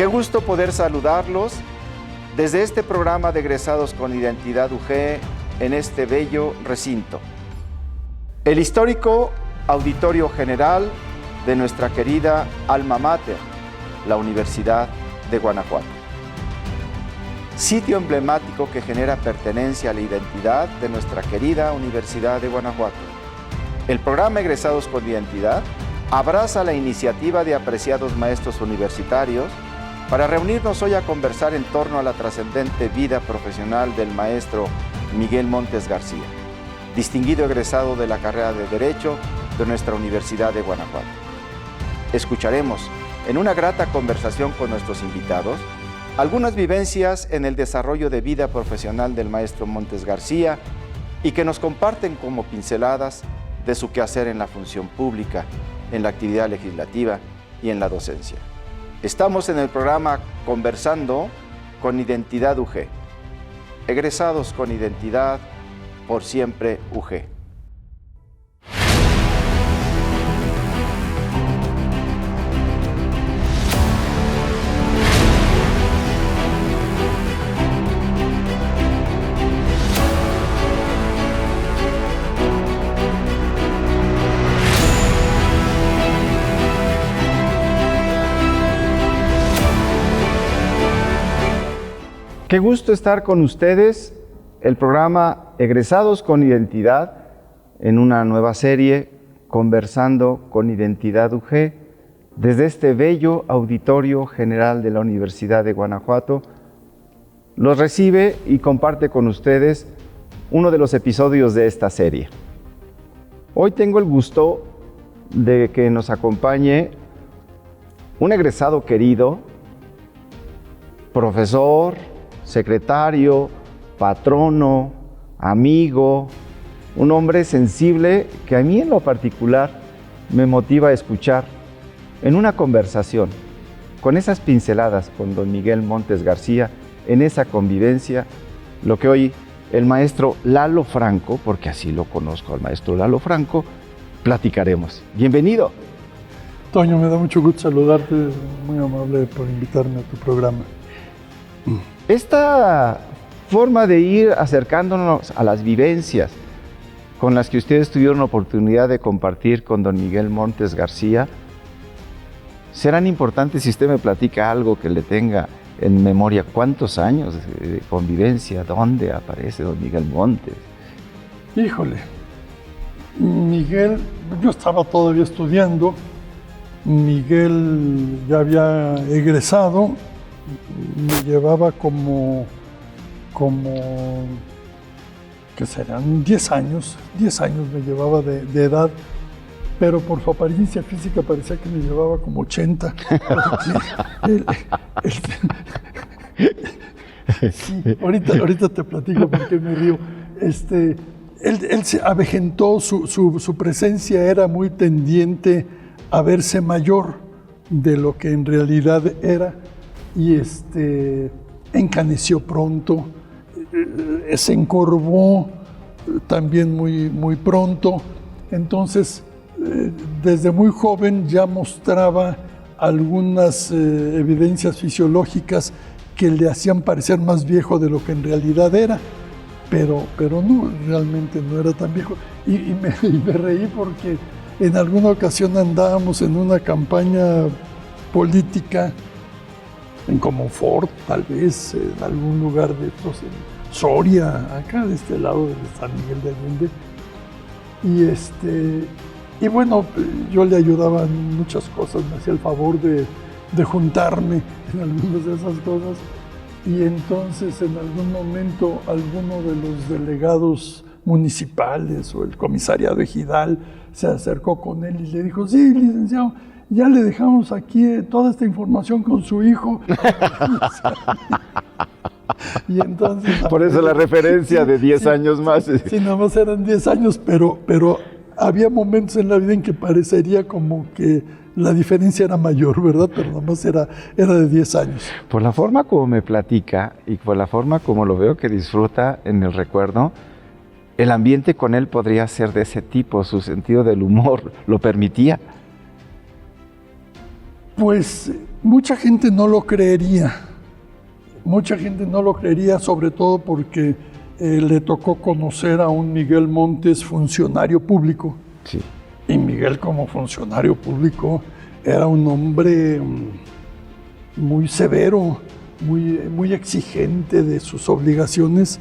Qué gusto poder saludarlos desde este programa de egresados con identidad UG en este bello recinto. El histórico Auditorio General de nuestra querida alma mater, la Universidad de Guanajuato. Sitio emblemático que genera pertenencia a la identidad de nuestra querida Universidad de Guanajuato. El programa Egresados con Identidad abraza la iniciativa de apreciados maestros universitarios para reunirnos hoy a conversar en torno a la trascendente vida profesional del maestro Miguel Montes García, distinguido egresado de la carrera de Derecho de nuestra Universidad de Guanajuato. Escucharemos en una grata conversación con nuestros invitados algunas vivencias en el desarrollo de vida profesional del maestro Montes García y que nos comparten como pinceladas de su quehacer en la función pública, en la actividad legislativa y en la docencia. Estamos en el programa Conversando con Identidad UG. Egresados con identidad, por siempre UG. Qué gusto estar con ustedes, el programa Egresados con Identidad, en una nueva serie, Conversando con Identidad UG, desde este bello Auditorio General de la Universidad de Guanajuato. Los recibe y comparte con ustedes uno de los episodios de esta serie. Hoy tengo el gusto de que nos acompañe un egresado querido, profesor, secretario, patrono, amigo, un hombre sensible que a mí en lo particular me motiva a escuchar en una conversación, con esas pinceladas con don Miguel Montes García, en esa convivencia, lo que hoy el maestro Lalo Franco, porque así lo conozco al maestro Lalo Franco, platicaremos. Bienvenido. Toño, me da mucho gusto saludarte, muy amable por invitarme a tu programa. Esta forma de ir acercándonos a las vivencias con las que ustedes tuvieron oportunidad de compartir con don Miguel Montes García, serán importantes si usted me platica algo que le tenga en memoria. ¿Cuántos años de convivencia? ¿Dónde aparece don Miguel Montes? Híjole, Miguel, yo estaba todavía estudiando, Miguel ya había egresado, me llevaba como que serán 10 años me llevaba de edad, pero por su apariencia física parecía que me llevaba como 80. Sí, ahorita te platico por qué me río. Él se avejentó, su presencia era muy tendiente a verse mayor de lo que en realidad era, y encaneció pronto, se encorvó también muy pronto. Entonces, desde muy joven ya mostraba algunas evidencias fisiológicas que le hacían parecer más viejo de lo que en realidad era, pero no, realmente no era tan viejo. Y me reí porque en alguna ocasión andábamos en una campaña política en Comonfort, tal vez, en algún lugar de estos, en Soria, acá de este lado de San Miguel de Allende. Y bueno, yo le ayudaba en muchas cosas, me hacía el favor de juntarme en algunas de esas cosas. Y entonces, en algún momento, alguno de los delegados municipales o el comisariado ejidal se acercó con él y le dijo: sí, licenciado, ya le dejamos aquí toda esta información con su hijo. Y entonces, por eso la referencia de 10 años más. Sí, nada más eran 10 años, pero había momentos en la vida en que parecería como que la diferencia era mayor, ¿verdad? Pero nada más era de 10 años. Por la forma como me platica y por la forma como lo veo que disfruta en el recuerdo, el ambiente con él podría ser de ese tipo, su sentido del humor lo permitía. Pues mucha gente no lo creería. Mucha gente no lo creería, sobre todo porque le tocó conocer a un Miguel Montes funcionario público. Sí. Y Miguel, como funcionario público, era un hombre muy severo, muy exigente de sus obligaciones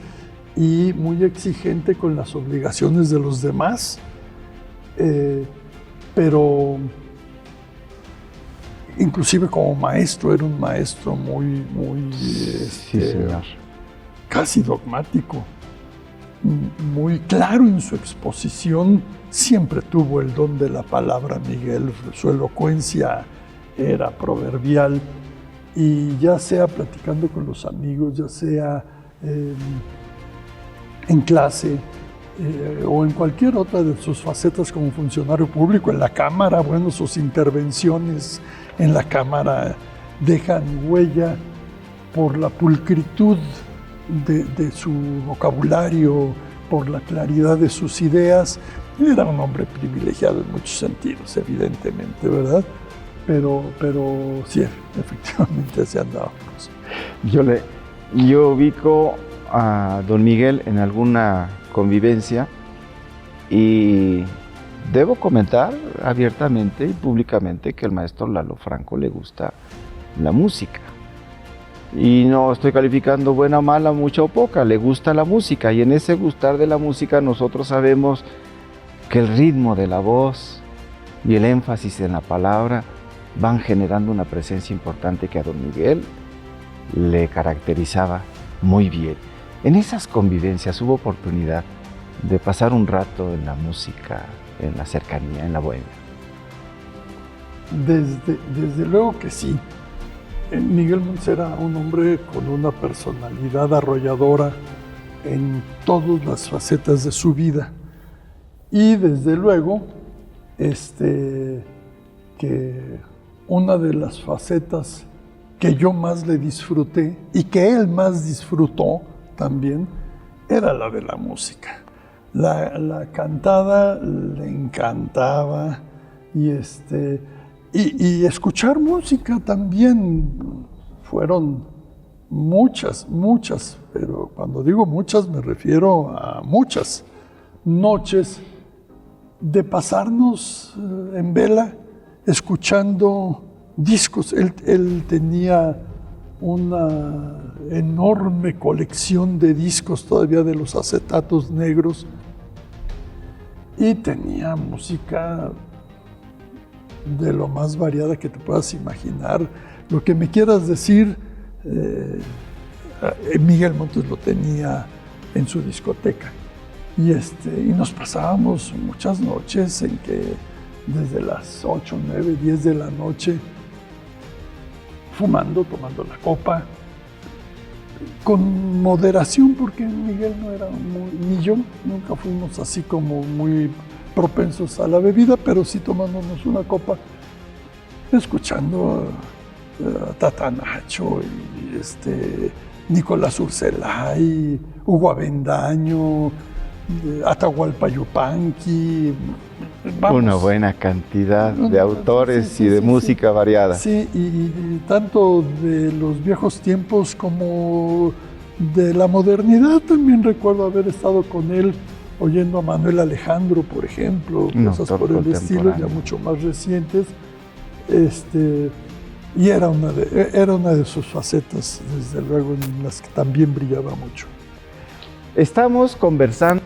y muy exigente con las obligaciones de los demás. Pero inclusive como maestro, era un maestro muy Sí, señor. casi dogmático, muy claro en su exposición. Siempre tuvo el don de la palabra Miguel, su elocuencia era proverbial, y ya sea platicando con los amigos, ya sea en clase o en cualquier otra de sus facetas como funcionario público, en la Cámara, bueno, sus intervenciones en la Cámara dejan huella por la pulcritud de su vocabulario, por la claridad de sus ideas. Era un hombre privilegiado en muchos sentidos, evidentemente, ¿verdad? Pero sí, efectivamente se andábamos. Yo ubico a don Miguel en alguna convivencia y debo comentar abiertamente y públicamente que al maestro Lalo Franco le gusta la música. Y no estoy calificando buena, mala, mucha o poca, le gusta la música, y en ese gustar de la música nosotros sabemos que el ritmo de la voz y el énfasis en la palabra van generando una presencia importante que a don Miguel le caracterizaba muy bien. En esas convivencias hubo oportunidad de pasar un rato en la música, en la cercanía, en la bohemia. Desde luego que sí. Miguel Montes era un hombre con una personalidad arrolladora en todas las facetas de su vida. Y desde luego, que una de las facetas que yo más le disfruté y que él más disfrutó también era la de la música. La cantada le encantaba y escuchar música también. Fueron muchas, pero cuando digo muchas me refiero a muchas noches de pasarnos en vela escuchando discos. Él tenía una enorme colección de discos todavía de los acetatos negros y tenía música de lo más variada que te puedas imaginar. Lo que me quieras decir, Miguel Montes lo tenía en su discoteca. Y nos pasábamos muchas noches en que desde las 8, 9, 10 de la noche fumando, tomando la copa, con moderación, porque Miguel no era ni yo, nunca fuimos así como muy propensos a la bebida, pero sí tomándonos una copa, escuchando a Tata Nacho y Nicolás Urselay, Hugo Avendaño, Atahualpa Yupanqui. Una buena cantidad de autores y de música variada. Sí, y tanto de los viejos tiempos como de la modernidad. También recuerdo haber estado con él oyendo a Manuel Alejandro, por ejemplo, cosas por el estilo, ya mucho más recientes. Y era una de sus facetas, desde luego, en las que también brillaba mucho. Estamos conversando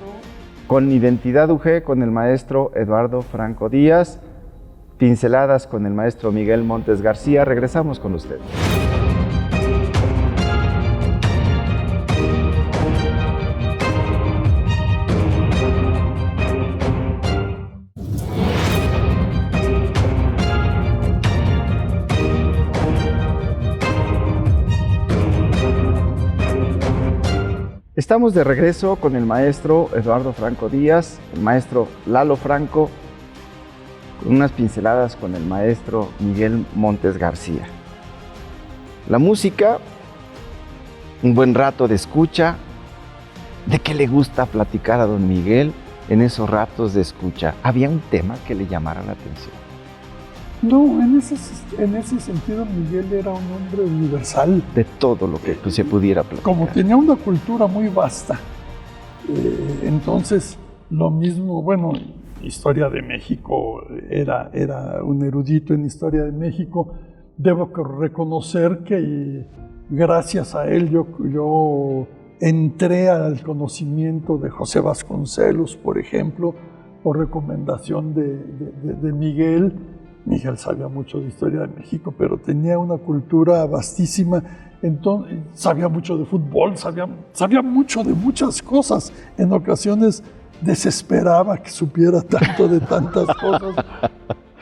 con Identidad UG con el maestro Eduardo Franco Díaz, pinceladas con el maestro Miguel Montes García. Regresamos con usted. Estamos de regreso con el maestro Eduardo Franco Díaz, el maestro Lalo Franco, con unas pinceladas con el maestro Miguel Montes García. La música, un buen rato de escucha. ¿De qué le gusta platicar a don Miguel en esos ratos de escucha? ¿Había un tema que le llamara la atención? No, en ese sentido Miguel era un hombre universal. De todo lo que se pudiera platicar. Como tenía una cultura muy vasta, entonces lo mismo, bueno, Historia de México, era un erudito en Historia de México. Debo reconocer que gracias a él yo entré al conocimiento de José Vasconcelos, por ejemplo, por recomendación de Miguel. Miguel sabía mucho de Historia de México, pero tenía una cultura vastísima. Entonces, sabía mucho de fútbol, sabía mucho de muchas cosas. En ocasiones desesperaba que supiera tanto de tantas cosas,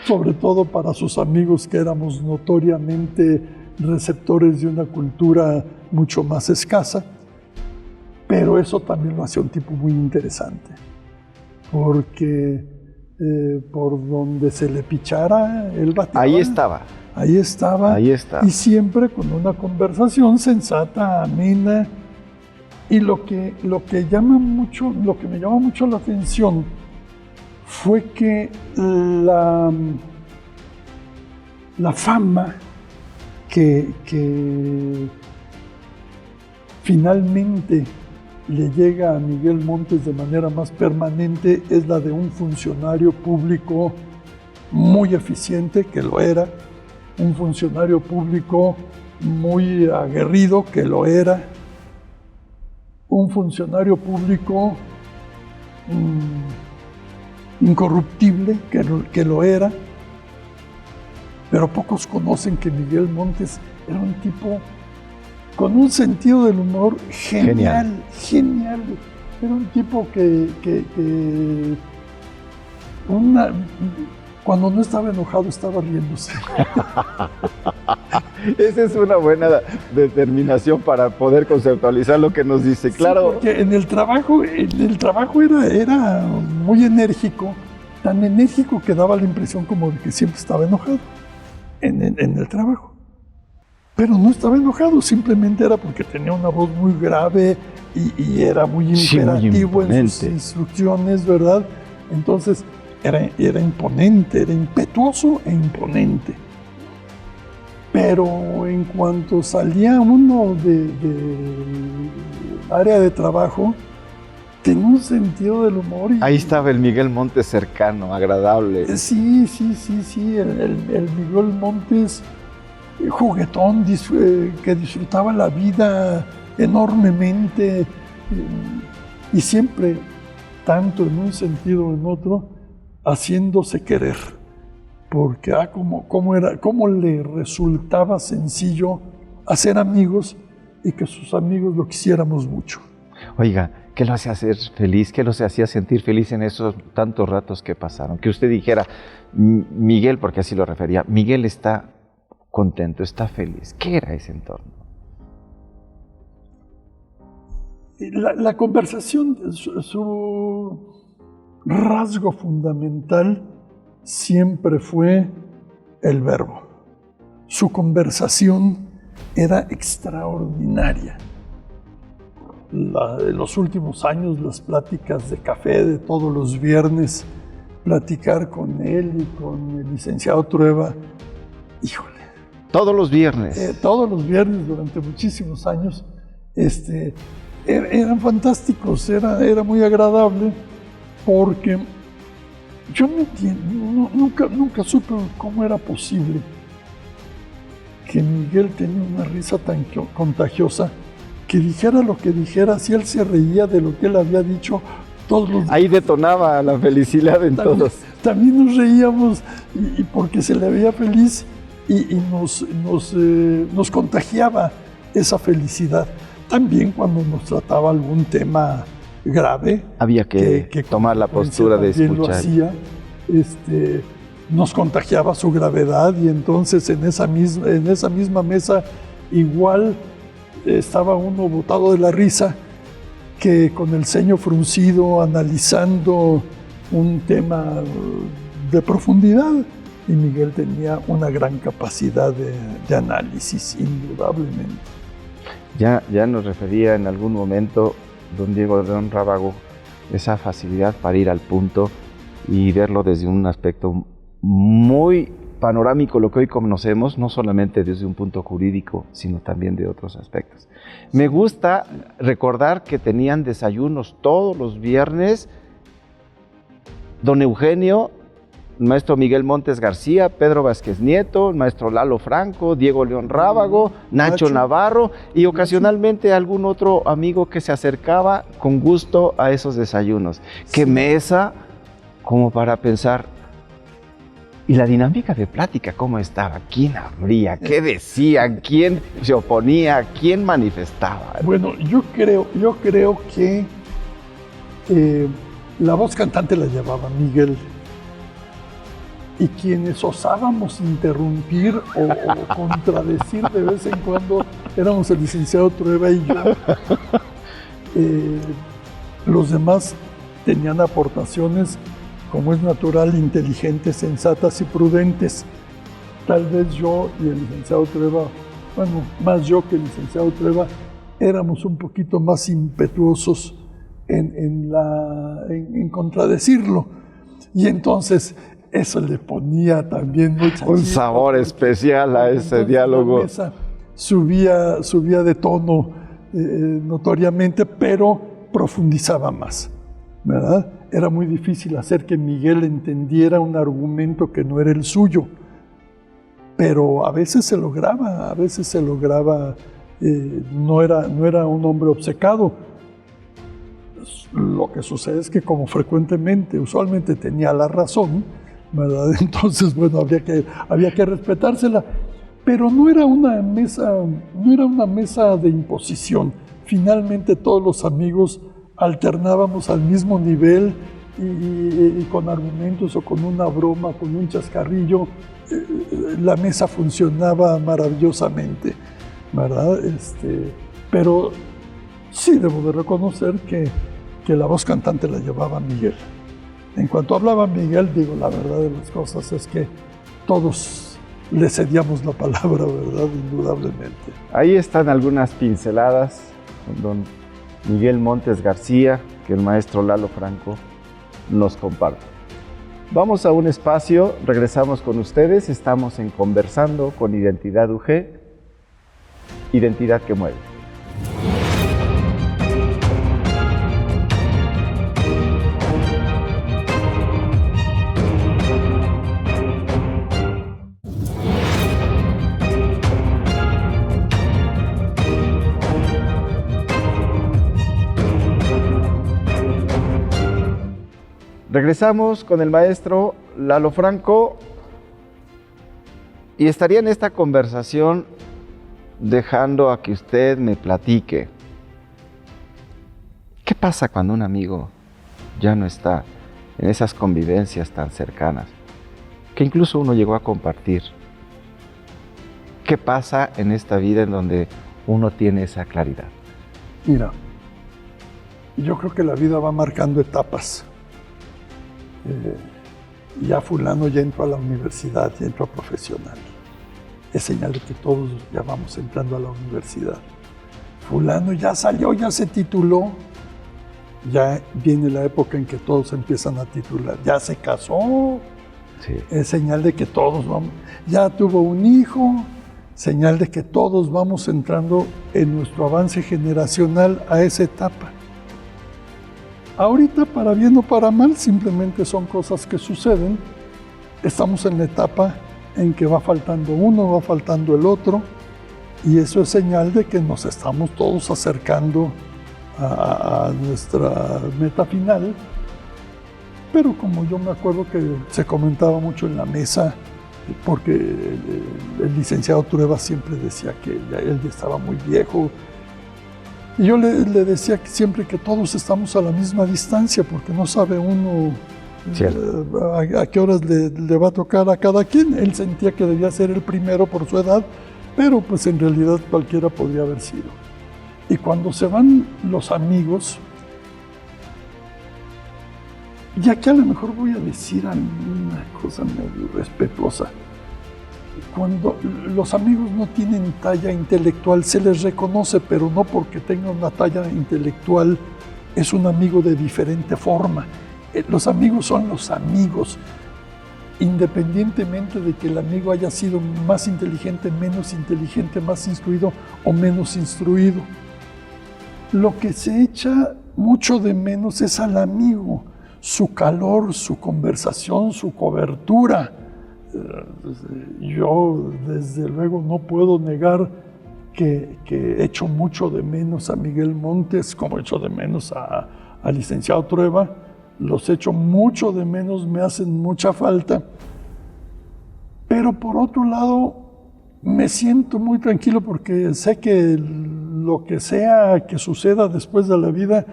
sobre todo para sus amigos que éramos notoriamente receptores de una cultura mucho más escasa. Pero eso también lo hacía un tipo muy interesante, porque por donde se le pichara, él bateaba. Ahí estaba. Ahí estaba. Ahí está. Y siempre con una conversación sensata, amena. Y lo que me llama mucho la atención fue que la fama que finalmente le llega a Miguel Montes de manera más permanente es la de un funcionario público muy eficiente, que lo era, un funcionario público muy aguerrido, que lo era, un funcionario público incorruptible, que lo era, pero pocos conocen que Miguel Montes era un tipo con un sentido del humor genial. Era un tipo que cuando no estaba enojado estaba riéndose. Esa es una buena determinación para poder conceptualizar lo que nos dice. Claro. Sí, porque en el trabajo era muy enérgico, tan enérgico que daba la impresión como de que siempre estaba enojado en el trabajo. Pero no estaba enojado, simplemente era porque tenía una voz muy grave y era muy imperativo en sus instrucciones, ¿verdad? Entonces era imponente, era impetuoso e imponente. Pero en cuanto salía uno del área de trabajo, tenía un sentido del humor. Ahí estaba el Miguel Montes cercano, agradable. Sí, el Miguel Montes juguetón, que disfrutaba la vida enormemente y siempre, tanto en un sentido o en otro, haciéndose querer, porque cómo le resultaba sencillo hacer amigos y que sus amigos lo quisiéramos mucho. Oiga, ¿qué lo hacía hacer feliz? ¿Qué lo hacía sentir feliz en esos tantos ratos que pasaron? Que usted dijera, Miguel, porque así lo refería, Miguel está contento, está feliz. ¿Qué era ese entorno? La conversación, su rasgo fundamental siempre fue el verbo. Su conversación era extraordinaria. En los últimos años, las pláticas de café de todos los viernes, platicar con él y con el licenciado Trueba, híjole. Todos los viernes. Todos los viernes durante muchísimos años. Eran fantásticos, era muy agradable, porque yo no entiendo, nunca supe cómo era posible que Miguel tenía una risa tan contagiosa, que dijera lo que dijera, si él se reía de lo que él había dicho todos los días. Ahí detonaba la felicidad en todos. También nos reíamos y porque se le veía feliz y nos contagiaba esa felicidad. También cuando nos trataba algún tema grave, había que tomar la postura de escuchar. Lo hacía, nos contagiaba su gravedad, y entonces en esa misma mesa igual estaba uno botado de la risa, que con el ceño fruncido analizando un tema de profundidad, y Miguel tenía una gran capacidad de análisis, indudablemente. Ya nos refería en algún momento don Diego León Rábago esa facilidad para ir al punto y verlo desde un aspecto muy panorámico lo que hoy conocemos, no solamente desde un punto jurídico, sino también de otros aspectos. Me gusta recordar que tenían desayunos todos los viernes, don Eugenio, el maestro Miguel Montes García, Pedro Vázquez Nieto, el maestro Lalo Franco, Diego León Rábago, Nacho Navarro y ocasionalmente algún otro amigo que se acercaba con gusto a esos desayunos. Qué mesa como para pensar. ¿Y la dinámica de plática cómo estaba? ¿Quién abría? ¿Qué decían? ¿Quién se oponía? ¿Quién manifestaba? Bueno, yo creo que la voz cantante la llevaba Miguel. Y quienes osábamos interrumpir o contradecir de vez en cuando éramos el licenciado Trueba y yo. Los demás tenían aportaciones, como es natural, inteligentes, sensatas y prudentes. Tal vez yo y el licenciado Trueba, bueno, más yo que el licenciado Trueba, éramos un poquito más impetuosos en contradecirlo. Y entonces eso le ponía también un sabor especial a ese diálogo. La mesa subía de tono notoriamente, pero profundizaba más, ¿verdad? Era muy difícil hacer que Miguel entendiera un argumento que no era el suyo, pero a veces se lograba, no era un hombre obcecado. Lo que sucede es que como usualmente tenía la razón, ¿verdad? Entonces, bueno, había que respetársela, pero no era una mesa de imposición. Finalmente todos los amigos alternábamos al mismo nivel y con argumentos o con una broma, con un chascarrillo, la mesa funcionaba maravillosamente, ¿verdad? Pero sí debo de reconocer que la voz cantante la llevaba Miguel. En cuanto hablaba Miguel, la verdad de las cosas es que todos le cedíamos la palabra, ¿verdad? Indudablemente. Ahí están algunas pinceladas con don Miguel Montes García, que el maestro Lalo Franco nos comparte. Vamos a un espacio, regresamos con ustedes, estamos en Conversando con Identidad UG, Identidad que Mueve. Regresamos con el maestro Lalo Franco y estaría en esta conversación dejando a que usted me platique. ¿Qué pasa cuando un amigo ya no está en esas convivencias tan cercanas que incluso uno llegó a compartir? ¿Qué pasa en esta vida en donde uno tiene esa claridad? Mira, yo creo que la vida va marcando etapas. Ya fulano ya entró a la universidad, ya entró a profesional. Es señal de que todos ya vamos entrando a la universidad. Fulano ya salió, ya se tituló. Ya viene la época en que todos empiezan a titular. Ya se casó. Sí. Es señal de que todos vamos. Ya tuvo un hijo. Señal de que todos vamos entrando en nuestro avance generacional a esa etapa. Ahorita, para bien o para mal, simplemente son cosas que suceden. Estamos en la etapa en que va faltando uno, va faltando el otro, y eso es señal de que nos estamos todos acercando a nuestra meta final. Pero como yo me acuerdo que se comentaba mucho en la mesa, porque el licenciado Trueba siempre decía que él ya estaba muy viejo, y yo le decía siempre que todos estamos a la misma distancia, porque no sabe uno a qué horas le va a tocar a cada quien. Él sentía que debía ser el primero por su edad, pero pues en realidad cualquiera podría haber sido. Y cuando se van los amigos, y aquí a lo mejor voy a decir alguna cosa medio respetuosa, cuando los amigos no tienen talla intelectual, se les reconoce, pero no porque tenga una talla intelectual, es un amigo de diferente forma. Los amigos son los amigos. independientemente de que el amigo haya sido más inteligente, menos inteligente, más instruido o menos instruido. Lo que se echa mucho de menos es al amigo, su calor, su conversación, su cobertura. Yo, desde luego, no puedo negar que echo mucho de menos a Miguel Montes, como echo de menos al licenciado Trueba. Los echo mucho de menos, me hacen mucha falta. Pero por otro lado, me siento muy tranquilo porque sé que lo que sea que suceda después de la vida,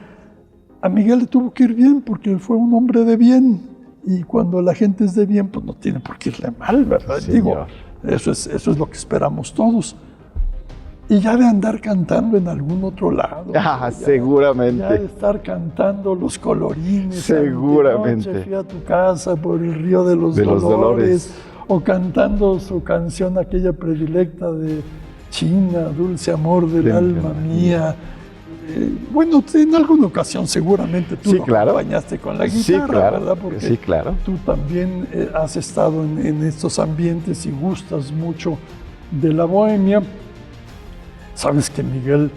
a Miguel le tuvo que ir bien porque fue un hombre de bien. Y cuando la gente es de bien, pues no tiene por qué irle mal, ¿verdad? Señor. Digo, eso es lo que esperamos todos. Y ya de andar cantando en algún otro lado. Seguramente. Ya de estar cantando los colorines. Seguramente. Anoche fui a tu casa por el río de los Dolores. O cantando su canción, aquella predilecta de China, Dulce Amor del Alma Mía. Bueno, en alguna ocasión seguramente tú lo acompañaste con la guitarra, ¿verdad? Porque sí, claro. Tú también has estado en estos ambientes y gustas mucho de la bohemia. Sabes que Miguel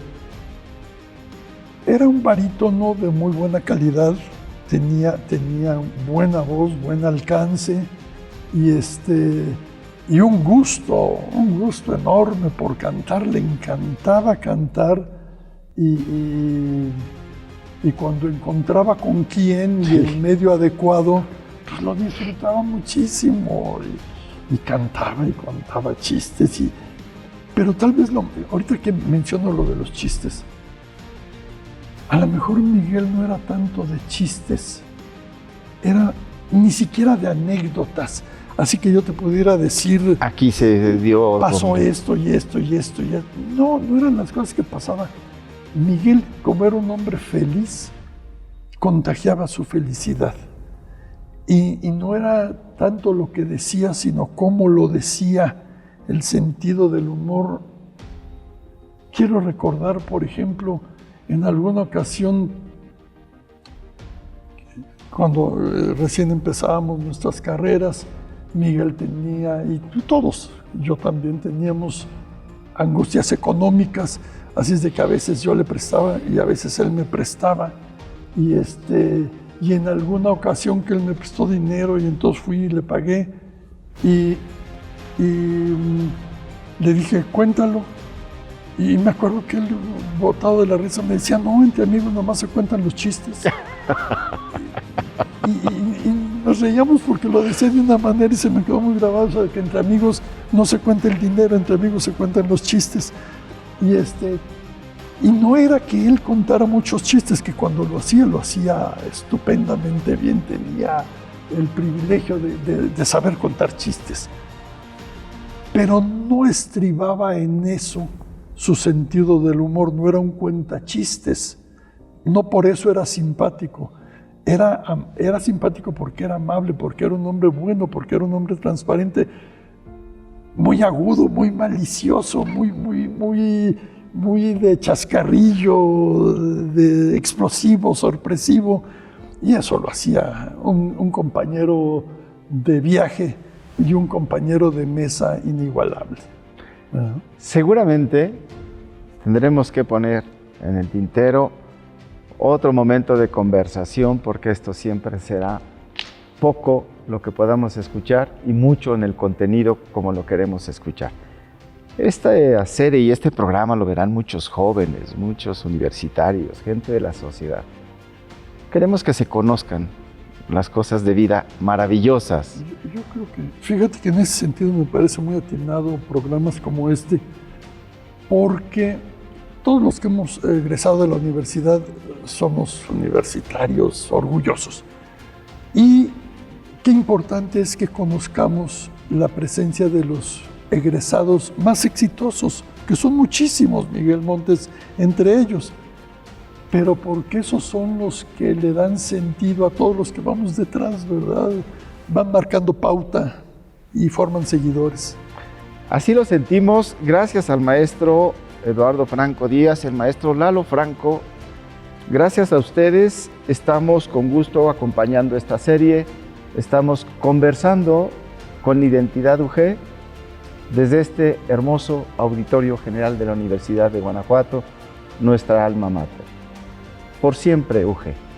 era un barítono de muy buena calidad, tenía buena voz, buen alcance y un gusto enorme por cantar, le encantaba cantar y cuando encontraba con quién y el medio adecuado, pues lo disfrutaba muchísimo y cantaba y contaba chistes pero tal vez, ahorita que menciono lo de los chistes, a lo mejor Miguel no era tanto de chistes, era ni siquiera de anécdotas, así que yo te pudiera decir, aquí se dio... pasó esto y esto y esto y esto. No eran las cosas que pasaban. Miguel, como era un hombre feliz, contagiaba su felicidad. Y no era tanto lo que decía, sino cómo lo decía. El sentido del humor. Quiero recordar, por ejemplo, en alguna ocasión, cuando recién empezábamos nuestras carreras, Miguel tenía, y todos, yo también teníamos angustias económicas, así es de que a veces yo le prestaba y a veces él me prestaba. Y en alguna ocasión que él me prestó dinero y entonces fui y le pagué y le dije, cuéntalo. Y me acuerdo que él, botado de la risa, me decía, no, entre amigos nomás se cuentan los chistes. y nos reíamos porque lo decía de una manera y se me quedó muy grabado, o sea, que entre amigos no se cuenta el dinero, entre amigos se cuentan los chistes. Y no era que él contara muchos chistes, que cuando lo hacía estupendamente bien, tenía el privilegio de saber contar chistes. Pero no estribaba en eso su sentido del humor, no era un cuentachistes, no por eso era simpático. Era simpático porque era amable, porque era un hombre bueno, porque era un hombre transparente, muy agudo, muy malicioso, muy de chascarrillo, de explosivo, sorpresivo, y eso lo hacía un compañero de viaje y un compañero de mesa inigualable. Seguramente tendremos que poner en el tintero otro momento de conversación, porque esto siempre será poco lo que podamos escuchar y mucho en el contenido como lo queremos escuchar. Esta serie y este programa lo verán muchos jóvenes, muchos universitarios, gente de la sociedad. Queremos que se conozcan las cosas de vida maravillosas. Yo creo que, fíjate que en ese sentido me parece muy atinado programas como este, porque todos los que hemos egresado de la universidad somos universitarios orgullosos. Y qué importante es que conozcamos la presencia de los egresados más exitosos, que son muchísimos, Miguel Montes entre ellos, pero porque esos son los que le dan sentido a todos los que vamos detrás, ¿verdad? Van marcando pauta y forman seguidores. Así lo sentimos, gracias al maestro Eduardo Franco Díaz, el maestro Lalo Franco. Gracias a ustedes, estamos con gusto acompañando esta serie, estamos conversando con Identidad UG, desde este hermoso Auditorio General de la Universidad de Guanajuato, nuestra alma mater. Por siempre UG.